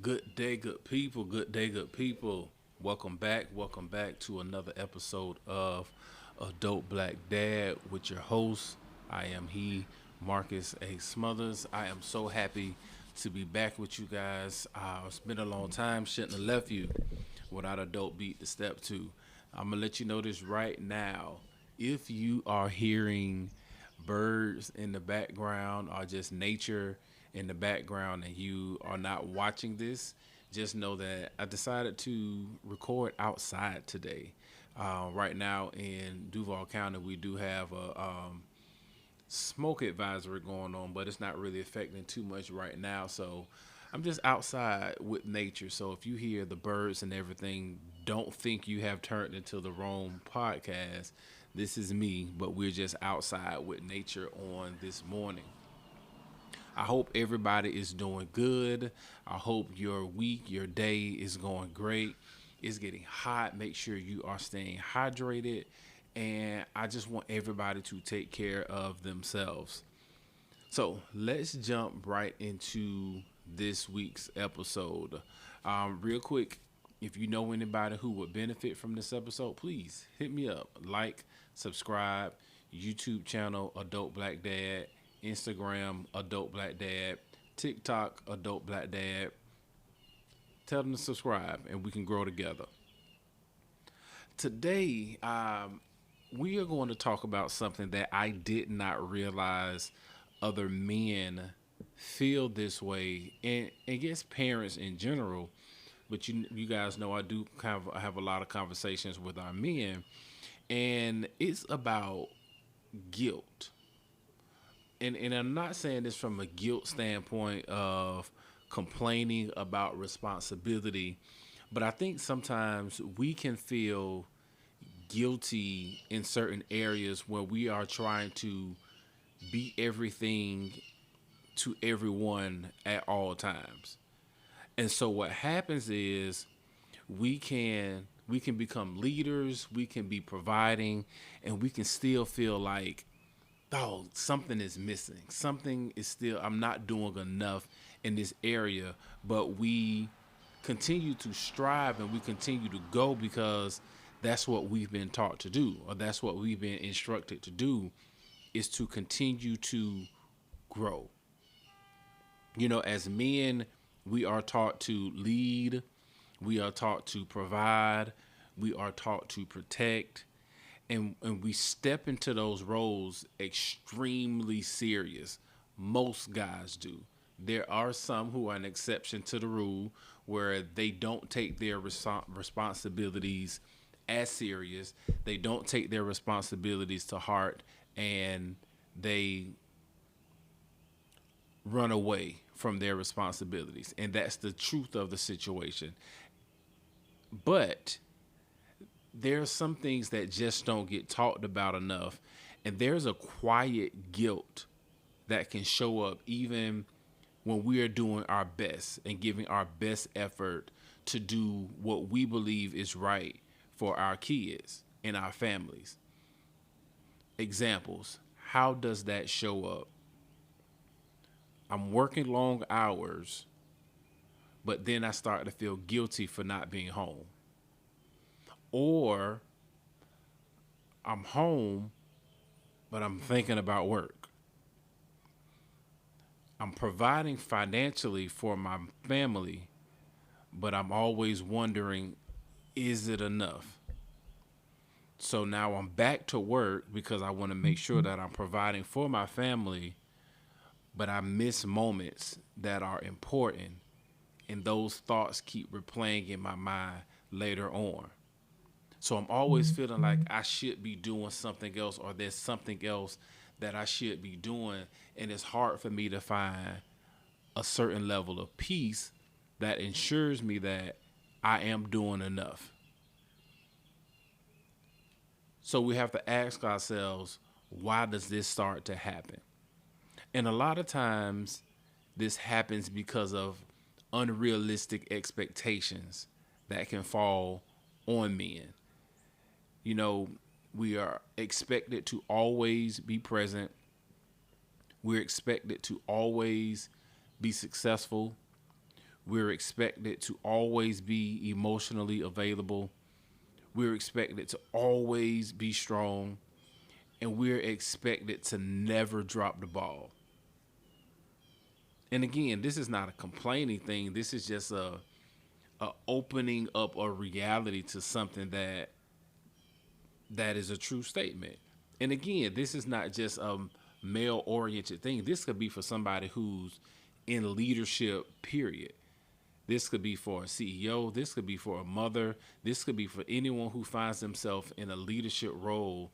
Good day, good people. Good day, good people. Welcome back. Welcome back to another episode of Adult Black Dad with your host. I am Marcus A. Smothers. I am so happy to be back with you guys. It's been a long time. Shouldn't have left you without a dope beat to step to. I'm going to let you know this right now. If you are hearing birds in the background or just nature in the background and you are not watching this, just know that I decided to record outside today. Right now in Duval County, we do have a smoke advisory going on, but it's not really affecting too much right now. So I'm just outside with nature. So if you hear the birds and everything, don't think you have turned into the wrong podcast. This is me, but we're just outside with nature on this morning. I hope everybody is doing good. I hope your week, your day is going great. It's getting hot. Make sure you are staying hydrated. And I just want everybody to take care of themselves. So let's jump right into this week's episode. Real quick, if you know anybody who would benefit from this episode, please hit me up. Like, subscribe, YouTube channel, Adult Black Dad, Instagram, Adult Black Dad, TikTok, Adult Black Dad. Tell them to subscribe and we can grow together. Today, we are going to talk about something that I did not realize other men feel this way, and I guess parents in general. But you guys know I do kind of have a lot of conversations with our men, and it's about guilt. And I'm not saying this from a guilt standpoint of complaining about responsibility, but I think sometimes we can feel guilty in certain areas where we are trying to be everything to everyone at all times. And so what happens is we can become leaders, we can be providing, and we can still feel like, oh, something is missing. Something is still, I'm not doing enough in this area, but we continue to strive and we continue to go because that's what we've been taught to do, or that's what we've been instructed to do, is to continue to grow. As men, we are taught to lead, we are taught to provide, we are taught to protect, and we step into those roles extremely serious. Most guys do. There are some who are an exception to the rule where they don't take their responsibilities as serious. They don't take their responsibilities to heart, and they run away from their responsibilities. And that's the truth of the situation. But there are some things that just don't get talked about enough. And there's a quiet guilt that can show up even when we are doing our best and giving our best effort to do what we believe is right for our kids and our families. Examples. How does that show up? I'm working long hours, but then I start to feel guilty for not being home. Or I'm home, but I'm thinking about work. I'm providing financially for my family, but I'm always wondering, is it enough? So now I'm back to work because I want to make sure that I'm providing for my family, but I miss moments that are important, and those thoughts keep replaying in my mind later on. So I'm always feeling like I should be doing something else, or there's something else that I should be doing, and it's hard for me to find a certain level of peace that ensures me that I am doing enough. So we have to ask ourselves, why does this start to happen? And a lot of times this happens because of unrealistic expectations that can fall on men. You know, we are expected to always be present. We're expected to always be successful. We're expected to always be emotionally available. We're expected to always be strong. And we're expected to never drop the ball. And again, this is not a complaining thing. This is just a opening up a reality to something that is a true statement. And again, this is not just a male oriented thing. This could be for somebody who's in leadership, period. This could be for a CEO. This could be for a mother. This could be for anyone who finds themselves in a leadership role.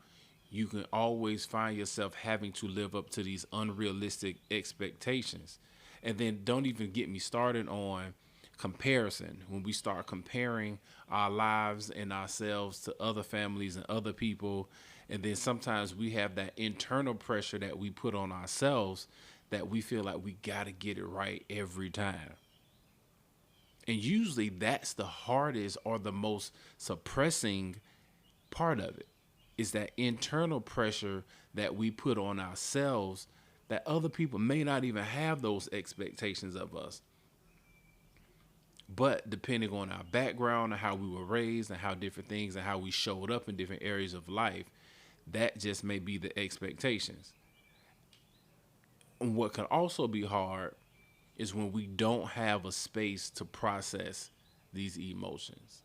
You can always find yourself having to live up to these unrealistic expectations. And then don't even get me started on comparison. When we start comparing our lives and ourselves to other families and other people, and then sometimes we have that internal pressure that we put on ourselves that we feel like we got to get it right every time. And usually that's the hardest or the most suppressing part of it is that internal pressure that we put on ourselves that other people may not even have those expectations of us. But depending on our background and how we were raised and how different things and how we showed up in different areas of life, that just may be the expectations. And what can also be hard is when we don't have a space to process these emotions.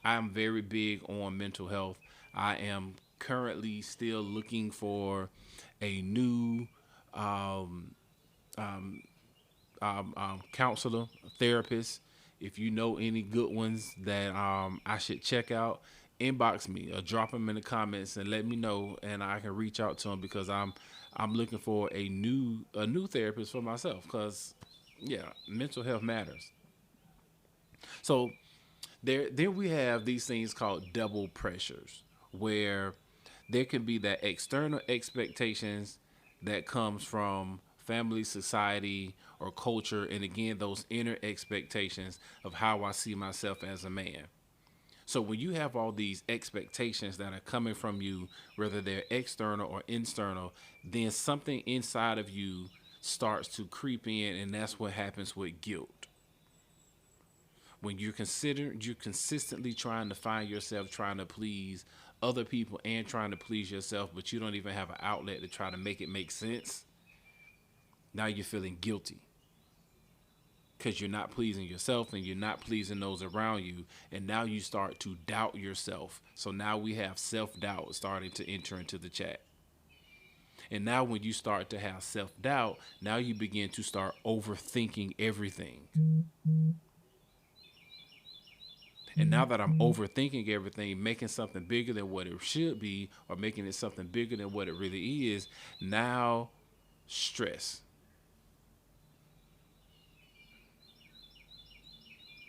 I'm very big on mental health. I am currently still looking for a new um, counselor, therapist. If you know any good ones that I should check out, inbox me or drop them in the comments and let me know, and I can reach out to them because I'm looking for a new therapist for myself. Because yeah, mental health matters. So then we have these things called double pressures, where there can be that external expectations that comes from family, society, or culture, and again those inner expectations of how I see myself as a man. So when you have all these expectations that are coming from you, whether they're external or internal, then something inside of you starts to creep in, and that's what happens with guilt. When you're consistently trying to find yourself trying to please other people and trying to please yourself, but you don't even have an outlet to try to make it make sense. Now you're feeling guilty because you're not pleasing yourself and you're not pleasing those around you, and now you start to doubt yourself. So now we have self-doubt starting to enter into the chat. And now when you start to have self-doubt, now you begin to start overthinking everything. And now that I'm overthinking everything, making something bigger than what it should be, or making it something bigger than what it really is, now stress.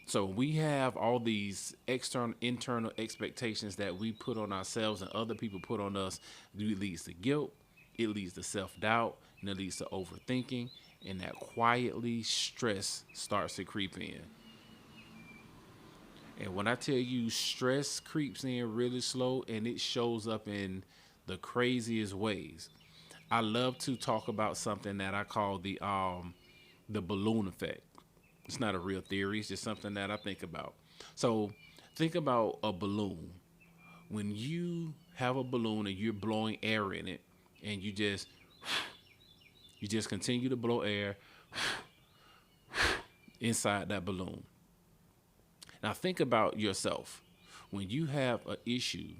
So we have all these external, internal expectations that we put on ourselves and other people put on us. It leads to guilt, it leads to self-doubt, and it leads to overthinking. And that quietly stress starts to creep in. And when I tell you stress creeps in really slow and it shows up in the craziest ways. I love to talk about something that I call the balloon effect. It's not a real theory, it's just something that I think about. So think about a balloon. When you have a balloon and you're blowing air in it and you just continue to blow air inside that balloon. Now think about yourself. When you have an issue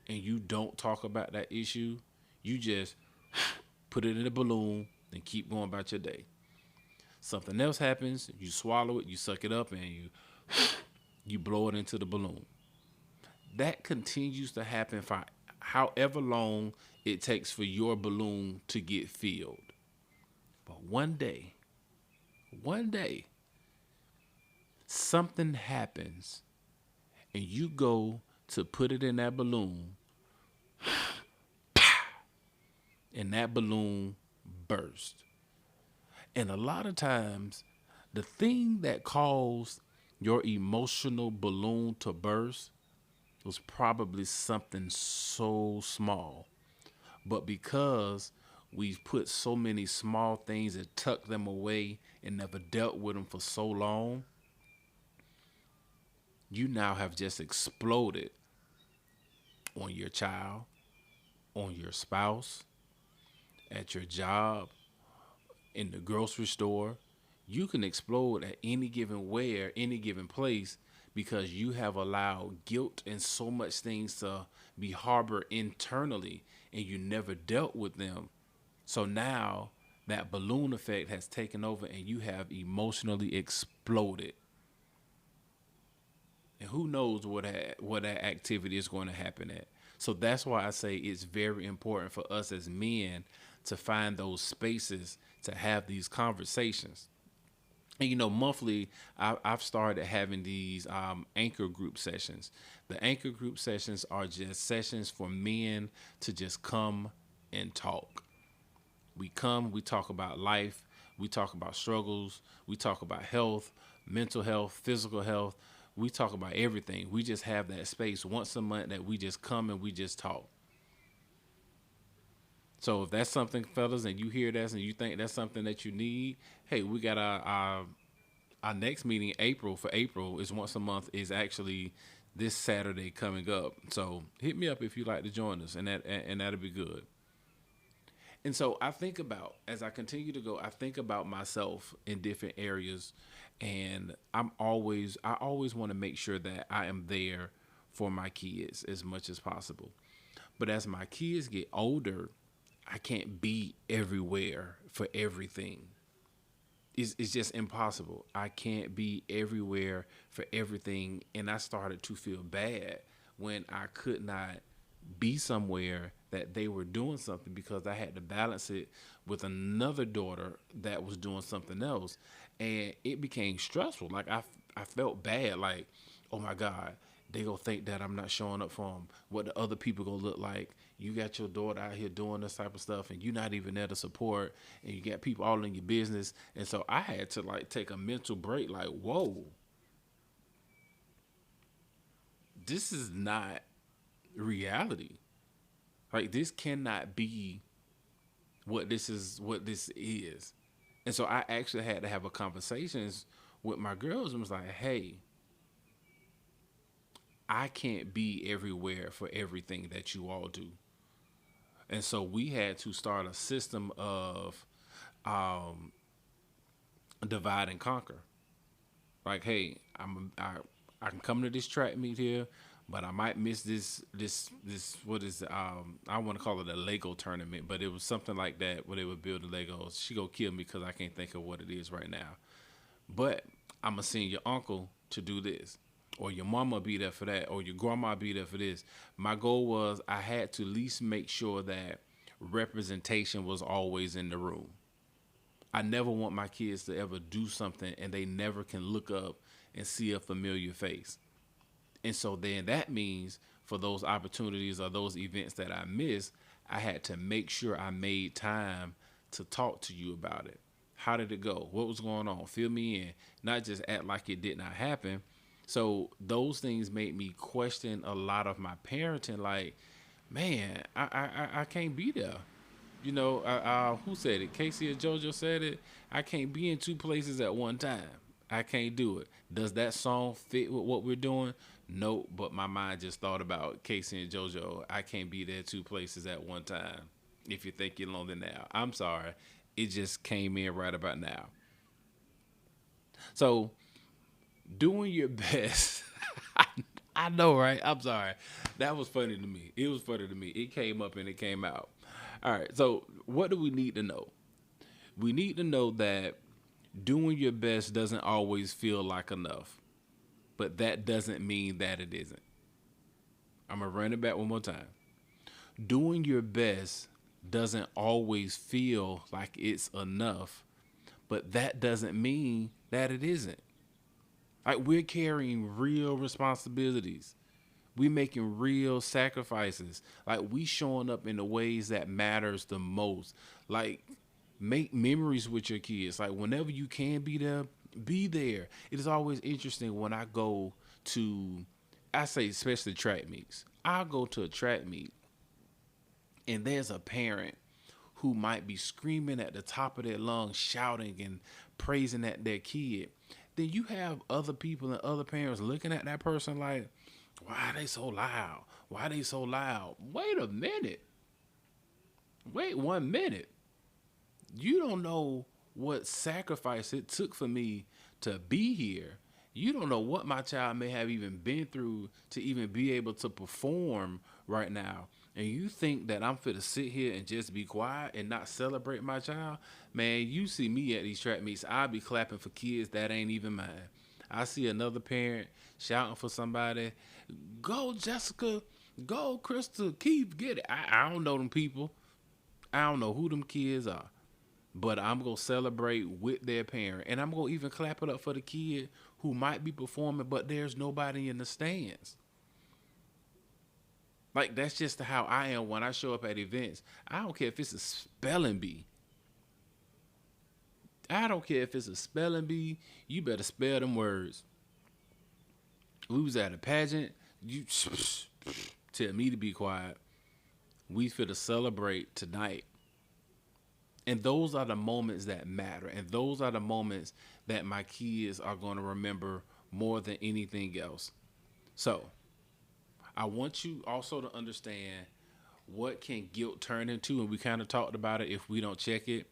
and you don't talk about that issue, you just put it in a balloon and keep going about your day. Something else happens, you swallow it, you suck it up, and you blow it into the balloon. That continues to happen for however long it takes for your balloon to get filled. But one day, something happens and you go to put it in that balloon and that balloon burst. And a lot of times, the thing that caused your emotional balloon to burst was probably something so small. But because we've put so many small things and tucked them away and never dealt with them for so long, you now have just exploded on your child, on your spouse, at your job, in the grocery store. You can explode at any given where, any given place because you have allowed guilt and so much things to be harbored internally and you never dealt with them. So now that balloon effect has taken over and you have emotionally exploded. And who knows what that activity is going to happen at. So that's why I say it's very important for us as men to find those spaces to have these conversations. And monthly, I've started having these anchor group sessions. The anchor group sessions are just sessions for men to just come and talk. We come, we talk about life, we talk about struggles, we talk about health, mental health, physical health. We talk about everything. We just have that space once a month that we just come and we just talk. So if that's something, fellas, and you hear that and you think that's something that you need, hey, we got our next meeting, April, for April, is once a month, is actually this Saturday coming up. So hit me up if you'd like to join us, and that'll be good. And so I think about, as I continue to go, I think about myself in different areas, and I always want to make sure that I am there for my kids as much as possible. But as my kids get older, I can't be everywhere for everything. It's just impossible. I can't be everywhere for everything. And I started to feel bad when I could not be somewhere that they were doing something because I had to balance it with another daughter that was doing something else. And it became stressful. Like I felt bad. Like, oh my God, they gonna think that I'm not showing up for them. What the other people gonna look like? You got your daughter out here doing this type of stuff, and you're not even there to support, and you got people all in your business. And so I had to like take a mental break. Like, whoa, this is not reality. Like, this cannot be what this is. And so I actually had to have a conversations with my girls and was like, hey, I can't be everywhere for everything that you all do. And so we had to start a system of um, divide and conquer. Like, hey, I can come to this track meet here, but I might miss this what is I want to call it a Lego tournament, but it was something like that where they were building Legos. She go kill me because I can't think of what it is right now. But I'm gonna send your uncle to do this, or your mama be there for that, or your grandma be there for this. My goal was I had to at least make sure that representation was always in the room. I never want my kids to ever do something and they never can look up and see a familiar face. And so then that means for those opportunities or those events that I missed, I had to make sure I made time to talk to you about it. How did it go? What was going on? Fill me in. Not just act like it did not happen. So those things made me question a lot of my parenting. Like, man, I can't be there. Who said it? Casey or JoJo said it. I can't be in two places at one time. I can't do it. Does that song fit with what we're doing? No, but my mind just thought about Casey and JoJo. I can't be there two places at one time. If you think you're lonely now, I'm sorry. It just came in right about now. So, doing your best. I know, right? I'm sorry. That was funny to me. It was funny to me. It came up and it came out. All right. So, what do we need to know? We need to know that doing your best doesn't always feel like enough, but that doesn't mean that it isn't. I'm going to run it back one more time. Doing your best doesn't always feel like it's enough, but that doesn't mean that it isn't. Like, we're carrying real responsibilities. We making real sacrifices. Like, we showing up in the ways that matters the most. Like, make memories with your kids. Like, whenever you can be there, be there. It is always interesting when I go to, I say especially track meets. I'll go to a track meet and there's a parent who might be screaming at the top of their lungs, shouting and praising at their kid. then you have other people and other parents looking at that person like, why are they so loud? Why are they so loud? Wait a minute. Wait 1 minute. You don't know what sacrifice it took for me to be here. You don't know what my child may have even been through to even be able to perform right now. And you think that I'm fit to sit here and just be quiet and not celebrate my child? Man, you see me at these track meets, I'll be clapping for kids that ain't even mine. I see another parent shouting for somebody, go Jessica, go Crystal, Keith, get it. I don't know them people. I don't know who them kids are, but I'm gonna celebrate with their parent, and I'm gonna even clap it up for the kid who might be performing, but there's nobody in the stands. Like that's just how I am when I show up at events. I don't care if it's a spelling bee. I don't care if it's a spelling bee. You better spell them words. We was at a pageant. You tell me to be quiet. We finna celebrate tonight. And those are the moments that matter. And those are the moments that my kids are going to remember more than anything else. So I want you also to understand what can guilt turn into. And we kind of talked about it. If we don't check it,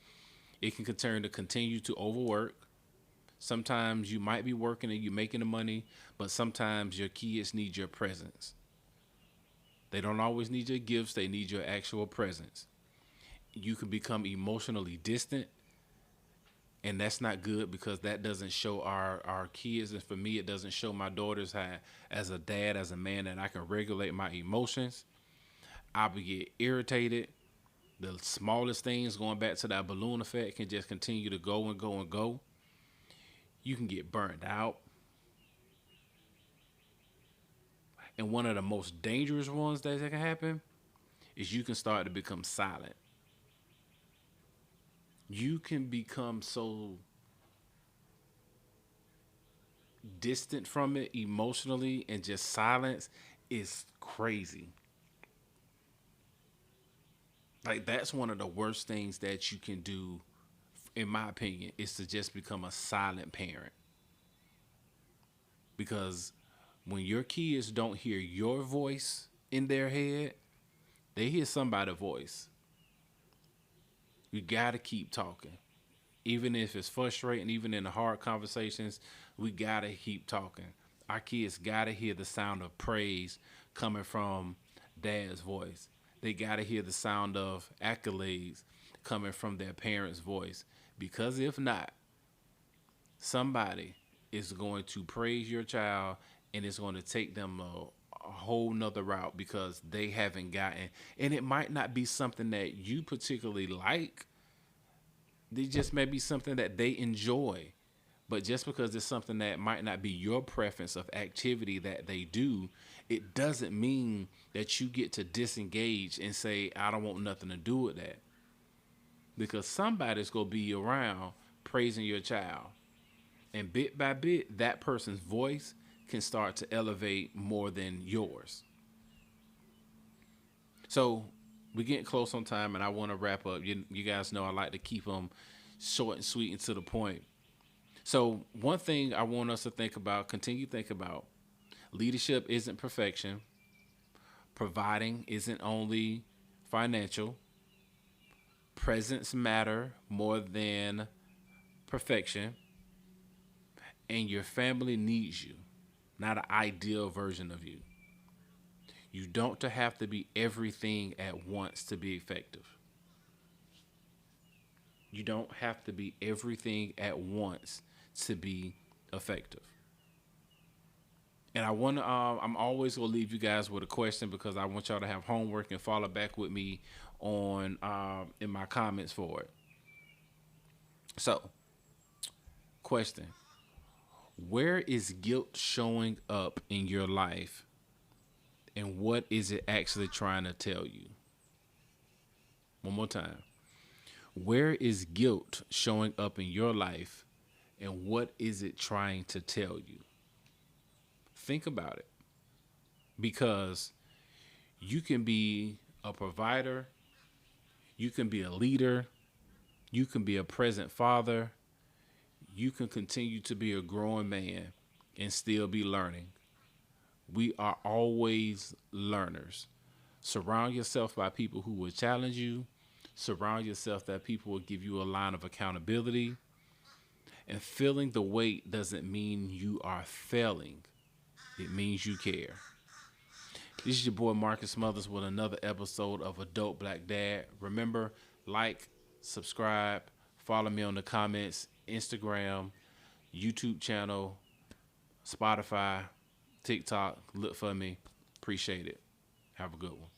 it can turn to continue to overwork. Sometimes you might be working and you're making the money, but sometimes your kids need your presence. They don't always need your gifts. They need your actual presence. You can become emotionally distant, and that's not good because that doesn't show our kids, and for me it doesn't show my daughters how, as a dad, as a man, that I can regulate my emotions. I will get irritated. The smallest things, going back to that balloon effect, can just continue to go and go and go. You can get burned out, and one of the most dangerous ones that can happen is you can start to become silent. You can become so distant from it emotionally, and just silence is crazy. Like that's one of the worst things that you can do, in my opinion, is to just become a silent parent. Because when your kids don't hear your voice in their head, they hear somebody's voice. You gotta keep talking. Even if it's frustrating, even in the hard conversations, we gotta keep talking. Our kids gotta hear the sound of praise coming from dad's voice. They gotta hear the sound of accolades coming from their parents' voice. Because if not, somebody is going to praise your child, and it's going to take them a whole nother route because they haven't gotten, and it might not be something that you particularly like. They just may be something that they enjoy. But just because it's something that might not be your preference of activity that they do, it doesn't mean that you get to disengage and say, I don't want nothing to do with that. Because somebody's going to be around praising your child. And bit by bit, that person's voice can start to elevate more than yours. So we're getting close on time, and I want to wrap up. You guys know I like to keep them short and sweet and to the point. So one thing I want us to think about, continue to think about, leadership isn't perfection. Providing isn't only financial. Presence matter more than perfection. And your family needs you, not an ideal version of you. You don't have to be everything at once to be effective. You don't have to be everything at once to be effective. And I want to. I'm always gonna leave you guys with a question because I want y'all to have homework and follow back with me on in my comments for it. So, question: where is guilt showing up in your life, and what is it actually trying to tell you? One more time. Where is guilt showing up in your life, and what is it trying to tell you? Think about it. Because you can be a provider, you can be a leader, you can be a present father, you can continue to be a growing man and still be learning. We are always learners. Surround yourself by people who will challenge you. Surround yourself that people will give you a line of accountability. And feeling the weight doesn't mean you are failing. It means you care. This is your boy Marcus Smothers with another episode of Adult Black Dad. Remember, like, subscribe, follow me on the comments, Instagram, YouTube channel, Spotify, TikTok. Look for me. Appreciate it. Have a good one.